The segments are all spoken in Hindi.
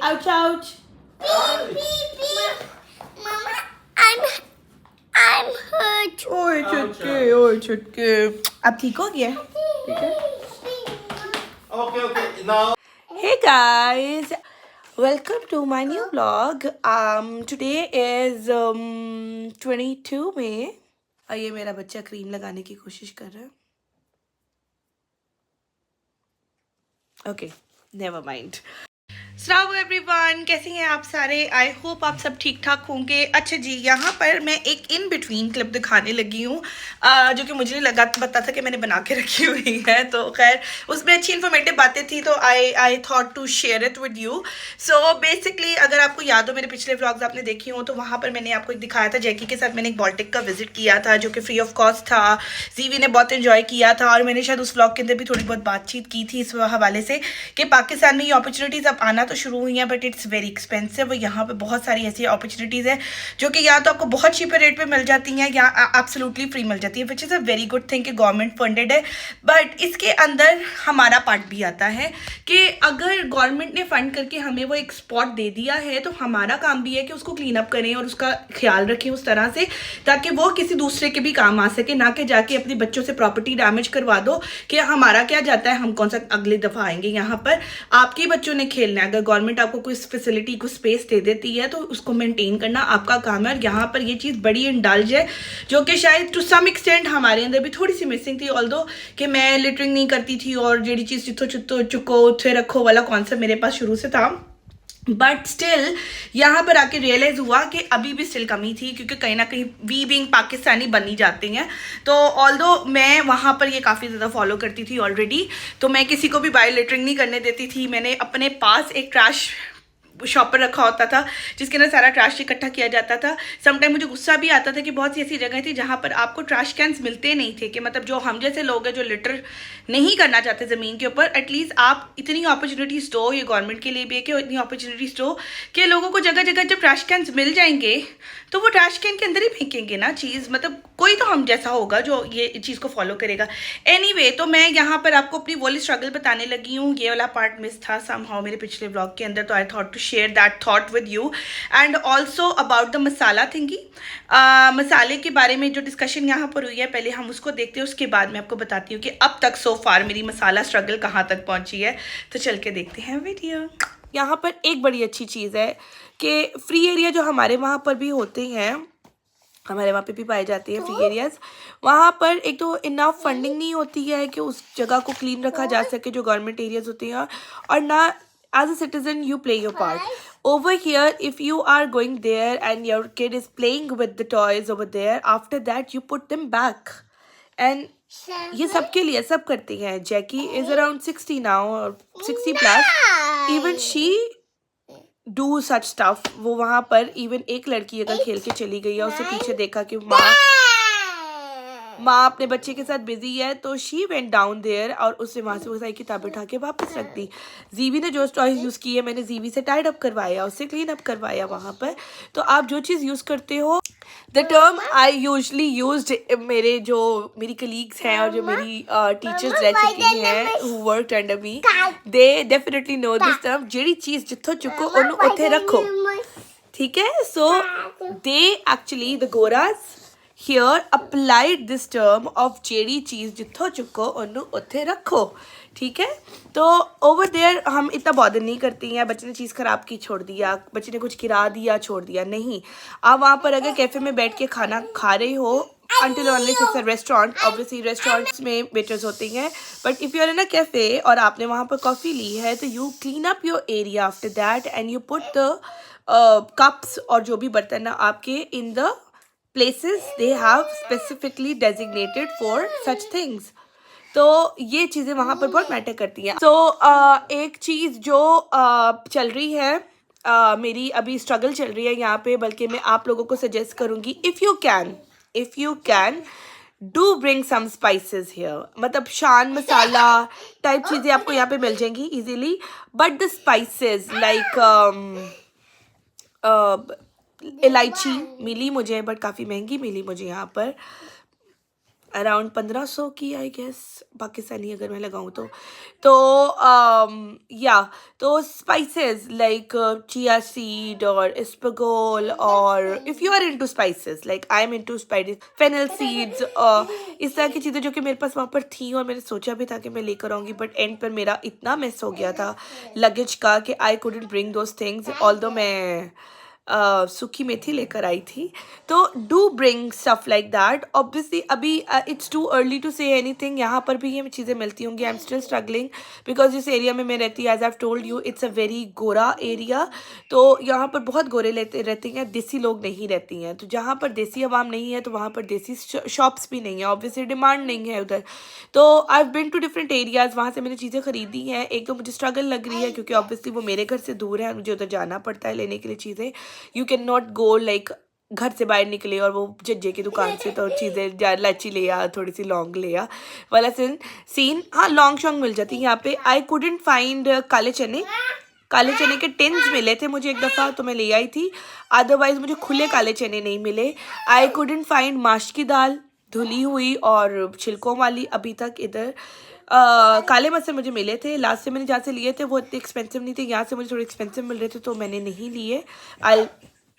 ouch, ouch. Mama, I'm hurt. ओए छुटके अब ठीक हो गया? Okay. Now. Hey guys, welcome to my new vlog. Today is 22 May. और ये मेरा बच्चा क्रीम लगाने की कोशिश कर रहा है. Okay, never mind. अस्सलाम एवरीवन, कैसे हैं आप सारे? आई होप आप सब ठीक ठाक होंगे. अच्छा जी, यहाँ पर मैं एक इन बिटवीन क्लिप दिखाने लगी हूँ जो कि मुझे नहीं लगा पता था कि मैंने बना के रखी हुई है. तो खैर उसमें अच्छी इन्फॉर्मेटिव बातें थी तो I thought to share it with you. So basically अगर आपको याद हो मेरे पिछले व्लॉग्स आपने देखे हो तो वहाँ पर मैंने आपको एक दिखाया था. जैकी के साथ मैंने एक बॉल्टिक का विजिट किया था जो कि फ्री ऑफ कॉस्ट था. जीवी ने बहुत इन्जॉय किया था और मैंने शायद उस व्लॉग के अंदर भी थोड़ी बहुत बातचीत की थी इस हवाले से कि पाकिस्तान में ये अपॉर्चुनिटीज़ अब आना तो शुरू हुई हैं बट इट्स वेरी एक्सपेंसिव. और यहाँ पे बहुत सारी ऐसी अपॉर्चुनिटीज़ हैं जो कि या तो आपको बहुत चीपर रेट पे मिल जाती हैं या एब्सोल्युटली फ्री मिल जाती है, which is a very good thing कि गवर्नमेंट फंडेड है. बट इसके अंदर हमारा पार्ट भी आता है कि अगर गवर्नमेंट ने फंड करके हमें वो एक स्पॉट दे दिया है तो हमारा काम भी है कि उसको क्लीन अप करें और उसका ख्याल रखें उस तरह से ताकि वो किसी दूसरे के भी काम आ सके, ना कि जाके अपने बच्चों से प्रॉपर्टी डैमेज करवा दो कि हमारा क्या जाता है, हम कौन सा अगली दफ़ा आएंगे. यहाँ पर आपके बच्चों ने खेलना है. अगर गवर्नमेंट आपको कोई फैसिलिटी को स्पेस दे देती है तो उसको मेंटेन करना आपका काम है. और यहाँ पर ये चीज़ बड़ी इंडल्ज है जो कि शायद टू सम एक्सटेंट हमारे अंदर भी थोड़ी सी मिसिंग थी. ऑल्दो कि मैं लिटरिंग नहीं करती थी और जेडी चीज़ जितो चितो चुको उथे रखो वाला कॉन्सेप्ट मेरे पास शुरू से था, बट स्टिल यहाँ पर आके रियलाइज़ हुआ कि अभी भी स्टिल कमी थी क्योंकि कहीं ना कहीं वी बीइंग पाकिस्तानी बनी जाते हैं. तो ऑल्दो मैं वहाँ पर ये काफ़ी ज़्यादा फॉलो करती थी ऑलरेडी, तो मैं किसी को भी बायो लिटरिंग नहीं करने देती थी. मैंने अपने पास एक ट्रैश शॉपर रखा होता था जिसके अंदर सारा ट्रैश इकट्ठा किया जाता था. समटाइम मुझे गुस्सा भी आता था कि बहुत सी ऐसी जगह थी जहाँ पर आपको ट्रैश कैंस मिलते नहीं थे कि मतलब जो हम जैसे लोग हैं जो लिटर नहीं करना चाहते ज़मीन के ऊपर, एटलीस्ट आप इतनी अपॉर्चुनिटीज़ दो, ये गवर्नमेंट के लिए भी है कि इतनी अपॉर्चुनिटीज़ दो कि लोगों को जगह जगह जब ट्रैश कैंस मिल जाएंगे तो वो ट्रैश कैन के अंदर ही फेंकेंगे ना चीज़. मतलब कोई तो हम जैसा होगा जो ये चीज़ को फॉलो करेगा. एनीवे, तो मैं यहाँ पर आपको अपनी वो स्ट्रगल बताने लगी हूँ. ये वाला पार्ट मिस था समहाउ मेरे पिछले ब्लॉग के अंदर, तो I thought to share that thought with you. And also about the masala thingy, मसाले के बारे में जो डिस्कशन यहाँ पर हुई है पहले हम उसको देखते हैं, उसके बाद मैं आपको बताती हूँ कि अब तक सो फार मेरी मसाला स्ट्रगल कहाँ तक पहुँची है. तो चल के देखते हैं वीडियो. यहाँ पर एक बड़ी अच्छी चीज़ है कि फ्री एरिया जो हमारे वहाँ पर भी होते हैं, हमारे वहाँ पे भी पाए जाते हैं फ्री एरियाज, वहाँ पर एक तो इनफ फंडिंग नहीं होती है कि उस जगह को क्लीन रखा जा सके जो गवर्नमेंट एरियाज होते हैं, और ना as a citizen you play your part. Over here, if you are going there and your kid is playing with the toys over there, after that you put them back. And ये सबके लिए सब करती हैं. जैकी is around 60 now or 60 plus. Even she do such stuff. वो वहाँ पर even एक लड़की अगर खेल के चली गई है उसे पीछे देखा कि माँ अपने बच्चे के साथ बिजी है तो शी वेंट डाउन देयर और उसने वहाँ से वो सारी किताबें उठा के वापस रख दी. जीवी ने जो टॉयज यूज़ की है मैंने जीवी से टाइड अप करवाया, उससे क्लीन अप करवाया वहाँ पर. तो आप जो चीज़ यूज़ करते हो, the term I usually used, मेरी कलीग्स हैं और जो मेरी टीचर्स रह चुकी हैं who worked under me, they definitely know this term. जेड़ी चीज़ जिथों चुको उन्हें उत्थे रखो, ठीक है. सो दे एक्चुअली द गोरास here applied this term of जेड़ी चीज़ जिथों चुको उन्हें उत्थे रखो, ठीक है. तो ओवर देयर हम इतना बॉदर नहीं करती हैं. बच्चे ने चीज़ ख़राब की छोड़ दिया, बच्चे ने कुछ गिरा दिया छोड़ दिया, नहीं. आप वहाँ पर अगर कैफ़े में बैठ के खाना खा रहे हो, until only it's a restaurant, obviously restaurants में वेटर्स होते हैं, but if you are in a cafe और आपने वहाँ पर कॉफ़ी ली है तो you clean up your area after that and you put the cups और जो भी बर्तन है आपके in the places they have specifically designated for such things. तो ये चीज़ें वहाँ पर बहुत मैटर करती हैं. तो एक चीज़ जो चल रही है, मेरी अभी स्ट्रगल चल रही है यहाँ पे, बल्कि मैं आप लोगों को सजेस्ट करूँगी if you can do bring some spices here. मतलब शान मसाला टाइप चीज़ें आपको यहाँ पे मिल जाएंगी easily, but the spices like इलायची मिली मुझे बट काफ़ी महंगी मिली मुझे यहाँ पर. अराउंड 1500 की आई गेस, पाकिस्तानी अगर मैं लगाऊँ तो या तो स्पाइसेस लाइक चिया सीड और इस्पगोल, और if you are into spices like I am into spices, fennel seeds, इस तरह की चीज़ें जो कि मेरे पास वहाँ पर थी और मैंने सोचा भी था कि मैं लेकर आऊँगी, बट एंड पर मेरा इतना मिस हो गया था लगेज का कि I couldn't bring those things, although मैं सूखी मेथी लेकर आई थी। तो do bring stuff like that. Obviously अभी it's too early to say anything, यहाँ पर भी ये चीज़ें मिलती होंगी। I am still struggling because जिस एरिया में मैं रहती हूँ, as I have told you, it's a very गोरा एरिया। तो यहाँ पर बहुत गोरे रहते हैं, देसी लोग नहीं रहती हैं। तो जहाँ पर देसी आवाम नहीं है तो वहाँ पर देसी शॉप्स भी नहीं है, ऑब्वियसली डिमांड नहीं है उधर। तो I have been to different areas, वहाँ से मैंने चीज़ें खरीदी हैं। एक तो मुझे स्ट्रगल लग रही है क्योंकि ऑब्वियसली वो मेरे घर से दूर है, मुझे उधर जाना पड़ता है लेने के लिए चीज़ें। You can not go like घर से बाहर निकले और वो जज्जे की दुकान से तो चीज़ें इलायची ले आ, थोड़ी सी लौंग ले आ वाला सीन। हाँ, लौंग शौंग मिल जाती है यहाँ पे। आई कुडंट फाइंड काले चने के टिन्स मिले थे मुझे एक दफ़ा, तो मैं ले आई थी। अदरवाइज मुझे खुले काले चने नहीं मिले। आई कुडंट फाइंड माश की दाल धुली हुई और छिलकों वाली अभी तक इधर। काले मसर मुझे मिले थे, लास्ट से मैंने जहाँ से लिए थे वो इतने एक्सपेंसिव नहीं थे, यहाँ से मुझे थोड़े एक्सपेंसिव मिल रहे थे तो मैंने नहीं लिए। I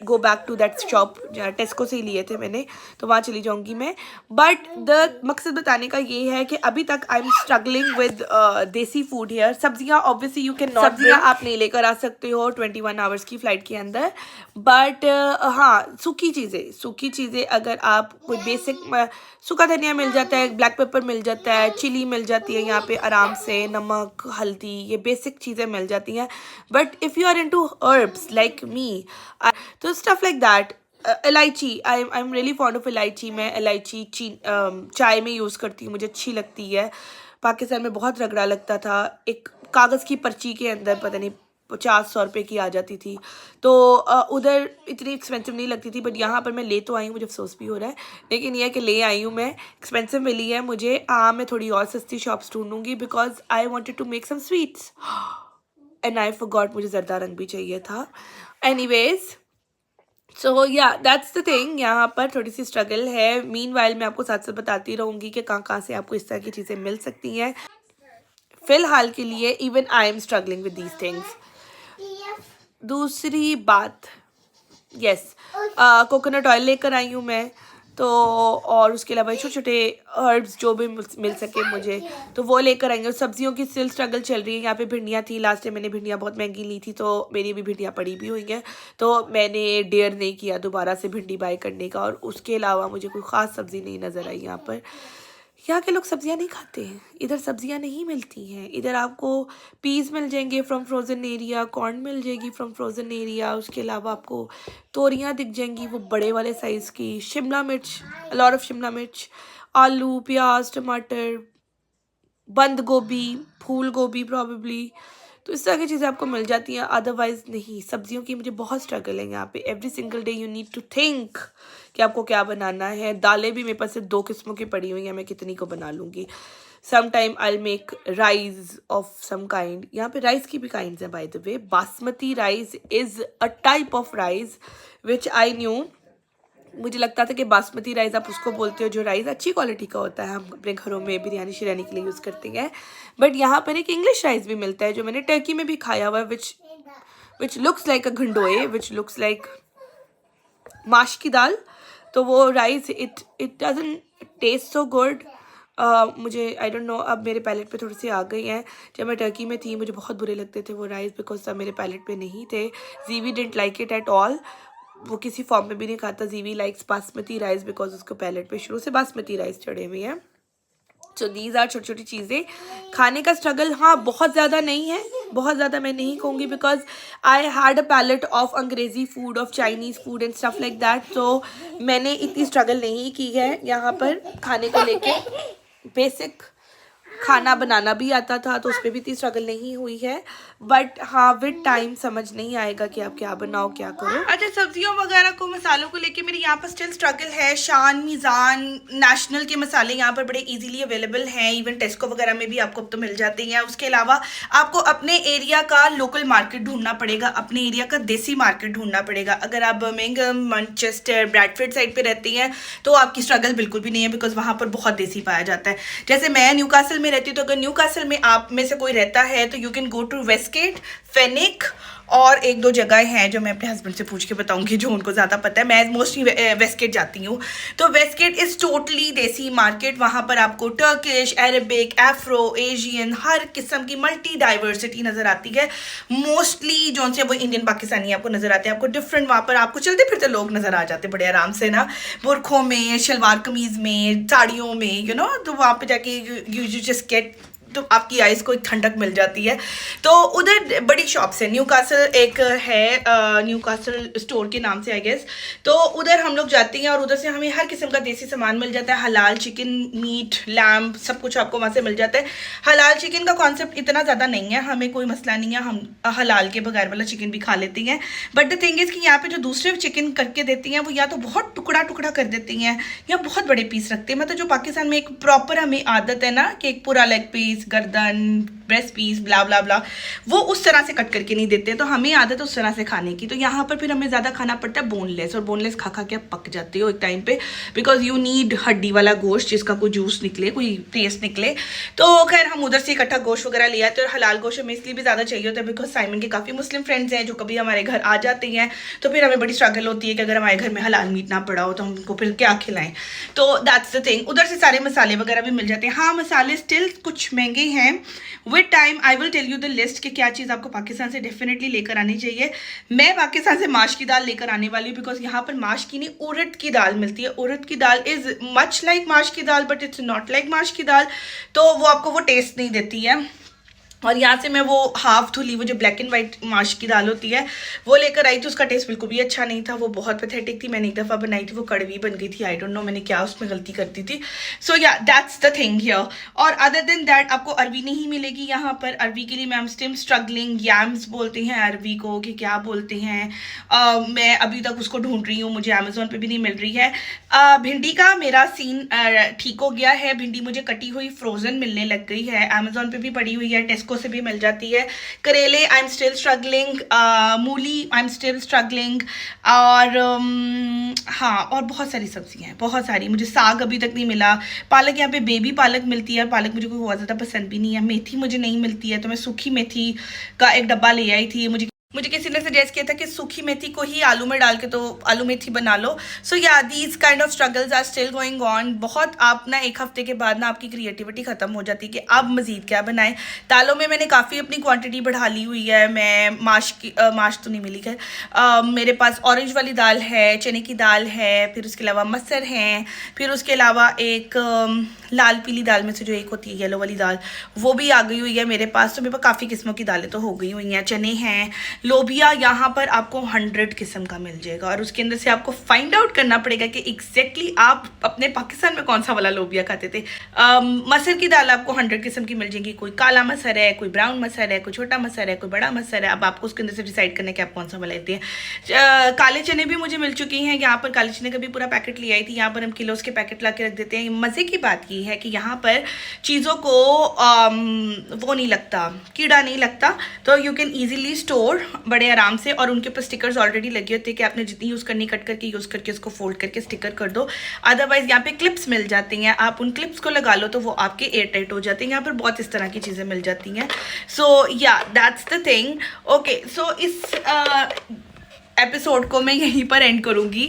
go back to that shop, Tesco से ही लिए थे मैंने, तो वहाँ चली जाऊँगी मैं। बट द मकसद बताने का ये है कि अभी तक आई एम स्ट्रगलिंग विद देसी फूड हेयर। सब्जियाँ ऑब्वियसली यू कैन नॉट, सब्जियाँ आप नहीं लेकर आ सकते हो 21 आवर्स की फ़्लाइट के अंदर, बट हाँ सूखी चीज़ें अगर आप कोई बेसिक सूखा धनिया मिल जाता है, ब्लैक पेपर मिल जाता है, चिली मिल जाती है यहाँ पे आराम से, नमक, हल्दी, ये बेसिक चीज़ें मिल जाती हैं। But if you are into herbs like me, तो stuff like that, elaichi, I am really fond of elaichi. मैं इलायची चाय में यूज़ करती हूँ, मुझे अच्छी लगती है। पाकिस्तान में बहुत रगड़ा लगता था, एक कागज़ की पर्ची के अंदर पता नहीं 50-100 रुपये की आ जाती थी, तो उधर इतनी एक्सपेंसिव नहीं लगती थी। बट यहाँ पर मैं ले तो आई हूँ, मुझे अफसोस भी हो रहा है, लेकिन यह है कि ले आई हूँ मैं, एक्सपेंसिव मिली है मुझे। मैं थोड़ी और सस्ती शॉप्स ढूंढूंगी because I wanted to make some sweets and I forgot मुझे जर्दा रंग भी चाहिए था। एनीवेज, सो या दैट्स द थिंग, यहाँ पर थोड़ी सी स्ट्रगल है। मीनवाइल मैं आपको साथ साथ बताती रहूँगी कि कहाँ से आपको इस तरह की चीज़ें मिल सकती हैं। फ़िलहाल के लिए even I am struggling with these things. दूसरी बात, यस, कोकोनट ऑयल लेकर आई हूँ मैं, तो और उसके अलावा छोटे छोटे हर्ब्स जो भी मिल सके मुझे, तो वो लेकर आएंगे। और सब्जियों की स्टिल स्ट्रगल चल रही है। यहाँ पे भिंडियाँ थी, लास्ट टाइम मैंने भिंडियाँ बहुत महंगी ली थी, तो मेरी भी भिंडियाँ पड़ी भी हुई हैं, तो मैंने डेयर नहीं किया दोबारा से भिंडी बाई करने का। और उसके अलावा मुझे कोई ख़ास सब्ज़ी नहीं नज़र आई यहाँ पर। यहाँ के लोग सब्जियाँ नहीं खाते हैं, इधर सब्जियाँ नहीं मिलती हैं। इधर आपको पीस मिल जाएंगे फ्रॉम फ्रोज़न एरिया, कॉर्न मिल जाएगी फ्रॉम फ्रोज़न एरिया, उसके अलावा आपको तोरियाँ दिख जाएंगी वो बड़े वाले साइज़ की, शिमला मिर्च, लॉट ऑफ शिमला मिर्च, आलू, प्याज, टमाटर, बंद गोभी, फूल गोभी प्रॉबेबली, तो इस तरह की चीज़ें आपको मिल जाती हैं। अदरवाइज़ नहीं, सब्जियों की मुझे बहुत स्ट्रगल है यहाँ पे। Every single day you need to think कि आपको क्या बनाना है। दालें भी मेरे पास 2 किस्मों की पड़ी हुई हैं, मैं कितनी को बना लूँगी। Some time I make rice of some kind. यहाँ पे राइस की भी काइंड्स हैं by the way. Basmati rice is a type of rice which I knew. मुझे लगता था कि बासमती राइस आप उसको बोलते हो जो राइस अच्छी क्वालिटी का होता है, हम अपने घरों में बिरयानी शिरयानी के लिए यूज़ करते हैं। बट यहाँ पर एक इंग्लिश राइस भी मिलता है जो मैंने टर्की में भी खाया हुआ है, विच लुक्स लाइक अ घंडोए, विच लुक्स लाइक माश की दाल। तो वो rice it doesn't taste so good. मुझे आई डोंट नो, अब मेरे पैलेट पे थोड़ी सी आ गई हैं। जब मैं टर्की में थी मुझे बहुत बुरे लगते थे वो राइस, बिकॉज सब मेरे पैलेट पे नहीं थे। जीवी didn't like it at all, वो किसी फॉर्म में भी नहीं खाता। जीवी लाइक्स बासमती राइस बिकॉज उसको पैलेट पे शुरू से बासमती राइस चढ़े हुए हैं। सो दीज आर छोटी छोटी चीज़ें। खाने का स्ट्रगल हाँ बहुत ज़्यादा नहीं है, बहुत ज़्यादा मैं नहीं कहूँगी, because I had a palate of अंग्रेज़ी food, of Chinese food and stuff like that. तो मैंने इतनी स्ट्रगल नहीं की है यहाँ पर खाने को लेके। बेसिक खाना बनाना भी आता था तो उस पर भी इतनी स्ट्रगल नहीं हुई है, बट हाँ विद टाइम समझ नहीं आएगा कि आप क्या बनाओ क्या करो। अच्छा, सब्जियों वगैरह को मसालों को लेके मेरी यहाँ पर स्टिल स्ट्रगल है। शान, मीज़ान, नेशनल के मसाले यहाँ पर बड़े इजीली अवेलेबल हैं, इवन टेस्को वगैरह में भी आपको अब तो मिल जाते हैं। उसके अलावा आपको अपने एरिया का लोकल मार्केट ढूंढना पड़ेगा, अपने एरिया का देसी मार्केट ढूंढना पड़ेगा। अगर आप बर्मिंघम, मैनचेस्टर, ब्रैडफोर्ड साइड पे रहती हैं तो आपकी स्ट्रगल बिल्कुल भी नहीं है, बिकॉज वहाँ पर बहुत देसी पाया जाता है। जैसे मैं न्यूकासल में रहती हूँ, तो अगर न्यूकासल में आप में से कोई रहता है तो you can go to Westgate, Phoenix और एक दो जगह हैं जो मैं अपने हस्बैंड से पूछ के बताऊंगी, जो उनको ज़्यादा पता है। मैं मोस्टली वेस्टगेट जाती हूँ, तो वेस्टगेट इज़ टोटली देसी मार्केट। वहाँ पर आपको टर्किश, अरबिक, एफ्रो, एशियन, हर किस्म की मल्टी डाइवर्सिटी नज़र आती है। मोस्टली जो से वो इंडियन पाकिस्तानी आपको नज़र आते हैं, आपको डिफरेंट वहाँ पर आपको चलते फिरते लोग नज़र आ जाते बड़े आराम से ना, बुरखों में, शलवार कमीज़ में, साड़ियों में, यू नो। तो वहाँ पर जाके यू जस्ट गेट, तो आपकी आइज़ को एक ठंडक मिल जाती है। तो उधर बड़ी शॉप्स है, न्यूकासल एक है, न्यूकासल स्टोर के नाम से आई गेस। तो उधर हम लोग जाते हैं और उधर से हमें हर किस्म का देसी सामान मिल जाता है। हलाल चिकन, मीट, लैम्ब, सब कुछ आपको वहाँ से मिल जाता है। हलाल चिकन का कॉन्सेप्ट इतना ज़्यादा नहीं है, हमें कोई मसला नहीं है, हम हलाल के बगैर वाला चिकन भी खा लेते हैं। बट द थिंग इज़ कि यहाँ पे जो दूसरे चिकन करके देती हैं वो या तो बहुत टुकड़ा टुकड़ा कर देती हैं या बहुत बड़े पीस रखते हैं। मतलब जो पाकिस्तान में एक प्रॉपर हमें आदत है ना कि एक पूरा लेग पीस, गर्दन, ब्रेस्ट पीस, ब्ला ब्ला ब्ला, वो उस तरह से कट करके नहीं देते, तो हमें आदत है उस तरह से खाने की। तो यहाँ पर फिर हमें ज़्यादा खाना पड़ता है बोनलेस, और बोनलेस खा खा के आप पक जाते हो एक टाइम पे, बिकॉज यू नीड हड्डी वाला गोश्त जिसका कोई जूस निकले, कोई टेस्ट निकले। तो खैर हम उधर से इकट्ठा गोश्त वगैरह ले आते हैं। और हलाल गोश्त हमें इसलिए भी ज़्यादा चाहिए होता है बिकॉज साइमन के काफ़ी मुस्लिम फ्रेंड्स हैं जो कभी हमारे घर आ जाते हैं, तो फिर हमें बड़ी स्ट्रगल होती है कि अगर हमारे घर में हलाल मीट ना पड़ा हो तो हम उनको फिर क्या खिलाएं। तो दैट्स द थिंग। उधर से सारे मसाले वगैरह भी मिल जाते हैं। हाँ, मसाले स्टिल कुछ महंगे हैं। With time I will tell you the list कि क्या चीज़ आपको पाकिस्तान से डेफिनेटली लेकर आनी चाहिए। मैं पाकिस्तान से माश की दाल लेकर आने वाली हूँ, बिकॉज यहाँ पर माश की नहीं, उड़द की दाल मिलती है। उड़द की दाल इज़ मच लाइक माश की दाल, बट इट्स नॉट लाइक माश की दाल, तो वो आपको वो टेस्ट नहीं देती है। और यहाँ से मैं वो हाफ धुली, वो जो ब्लैक एंड वाइट माश की दाल होती है, वो लेकर आई थी। उसका टेस्ट बिल्कुल भी अच्छा नहीं था, वो बहुत पैथेटिक थी। मैंने एक दफ़ा बनाई थी, वो कड़वी बन गई थी। आई डोंट नो मैंने क्या उसमें गलती कर दी थी। सो या दैट्स द थिंग हियर। और अदर देन दैट आपको अरवी नहीं मिलेगी यहाँ पर। अरवी के लिए मैं स्टिल स्ट्रगलिंग, यैम्स बोलते हैं अरवी को कि क्या बोलते हैं, मैं अभी तक उसको ढूंढ रही हूँ, मुझे अमेजोन पे भी नहीं मिल रही है। भिंडी का मेरा सीन ठीक हो गया है। भिंडी मुझे कटी हुई फ्रोजन मिलने लग गई है, अमेजोन पे भी पड़ी हुई है, टेस्को से भी मिल जाती है। करेले आई एम स्टिल स्ट्रगलिंग, मूली आई एम स्टिल स्ट्रगलिंग, और हाँ, और बहुत सारी सब्जियां हैं, बहुत सारी। मुझे साग अभी तक नहीं मिला। पालक यहाँ पे बेबी पालक मिलती है, पालक मुझे कोई बहुत ज़्यादा पसंद भी नहीं है। मेथी मुझे नहीं मिलती है, तो मैं सूखी मेथी का एक डब्बा ले आई थी। मुझे किसी ने सजेस्ट किया था कि सूखी मेथी को ही आलू में डाल के तो आलू मेथी बना लो। सो या these kind of struggles are still going on. बहुत आप ना एक हफ्ते के बाद ना आपकी क्रिएटिविटी ख़त्म हो जाती है कि अब मज़ीद क्या बनाएं। दालों में मैंने काफ़ी अपनी क्वांटिटी बढ़ा ली हुई है। मैं माश तो नहीं मिली है, मेरे पास ऑरेंज वाली दाल है, चने की दाल है, फिर उसके अलावा मसर हैं, फिर उसके अलावा एक लाल पीली दाल में से जो एक होती है येलो वाली दाल, वो भी आ गई हुई है मेरे पास। तो मेरे पास काफ़ी किस्मों की दालें तो हो गई हुई हैं। चने हैं, लोबिया यहाँ पर आपको 100 किस्म का मिल जाएगा, और उसके अंदर से आपको फाइंड आउट करना पड़ेगा कि एग्जैक्टली आप अपने पाकिस्तान में कौन सा वाला लोबिया खाते थे। मसर की दाल आपको 100 किस्म की मिल जाएगी। कोई काला मसर है, कोई ब्राउन मसर है, कोई छोटा मसर है, कोई बड़ा मसर है। अब आपको उसके अंदर से डिसाइड करना है कि आप कौन सा वाला लेते हैं। काले चने भी मुझे मिल चुकी हैं। यहाँ पर काले चने का भी पूरा पैकेट ले आई थी। यहाँ पर हम किलोस के पैकेट ला के रख देते हैं। मज़े की बात ये है कि यहाँ पर चीज़ों को वो नहीं लगता, कीड़ा नहीं लगता, तो यू कैन ईजिली स्टोर बड़े आराम से। और उनके ऊपर स्टिकर्स ऑलरेडी लगे होते हैं कि आपने जितनी यूज़ करनी कट करके यूज़ करके उसको फोल्ड करके स्टिकर कर दो। अदरवाइज यहाँ पे क्लिप्स मिल जाती हैं, आप उन क्लिप्स को लगा लो तो वो आपके एयर टाइट हो जाते हैं। यहाँ पर बहुत इस तरह की चीज़ें मिल जाती हैं। सो या दैट्स द थिंग। ओके, सो इस एपिसोड को मैं यहीं पर एंड करूँगी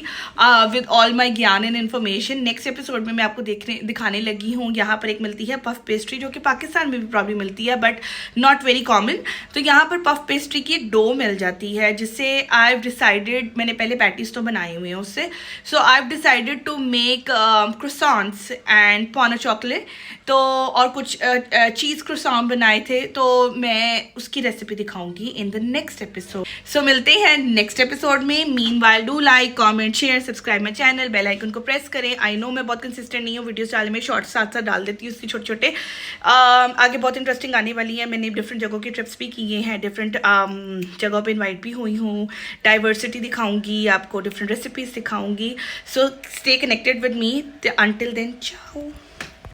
विद ऑल माय ज्ञान एंड इन्फॉर्मेशन। नेक्स्ट एपिसोड में मैं आपको दिखाने लगी हूँ। यहाँ पर एक मिलती है पफ पेस्ट्री, जो कि पाकिस्तान में भी प्रॉब्लम मिलती है बट नॉट वेरी कॉमन। तो यहाँ पर पफ पेस्ट्री की एक डो मिल जाती है, जिससे आई हैव डिसाइडेड, मैंने पहले पैटीज तो बनाए हुए हैं उससे, so I have decided to make croissants and pain au chocolate. तो और कुछ चीज़ क्रोसॉन बनाए थे, तो मैं उसकी रेसिपी दिखाऊंगी in the next episode. So मिलते हैं नेक्स्ट एपिसोड एपिसोड में। Meanwhile do like, comment, share, subscribe my channel, bell icon को प्रेस करें। आई नो मैं बहुत कंसिस्टेंट नहीं हूँ वीडियोस डालने में, शॉर्ट्स साथ साथ डाल देती हूँ उससे छोटे छोटे। आगे बहुत इंटरेस्टिंग आने वाली है। मैंने डिफरेंट जगहों की ट्रिप्स भी किए हैं, डिफरेंट जगहों पे इनवाइट भी हुई हूँ, डाइवर्सिटी दिखाऊंगी आपको, डिफरेंट रेसिपीज दिखाऊंगी। So stay connected with me. Until then, चाओ।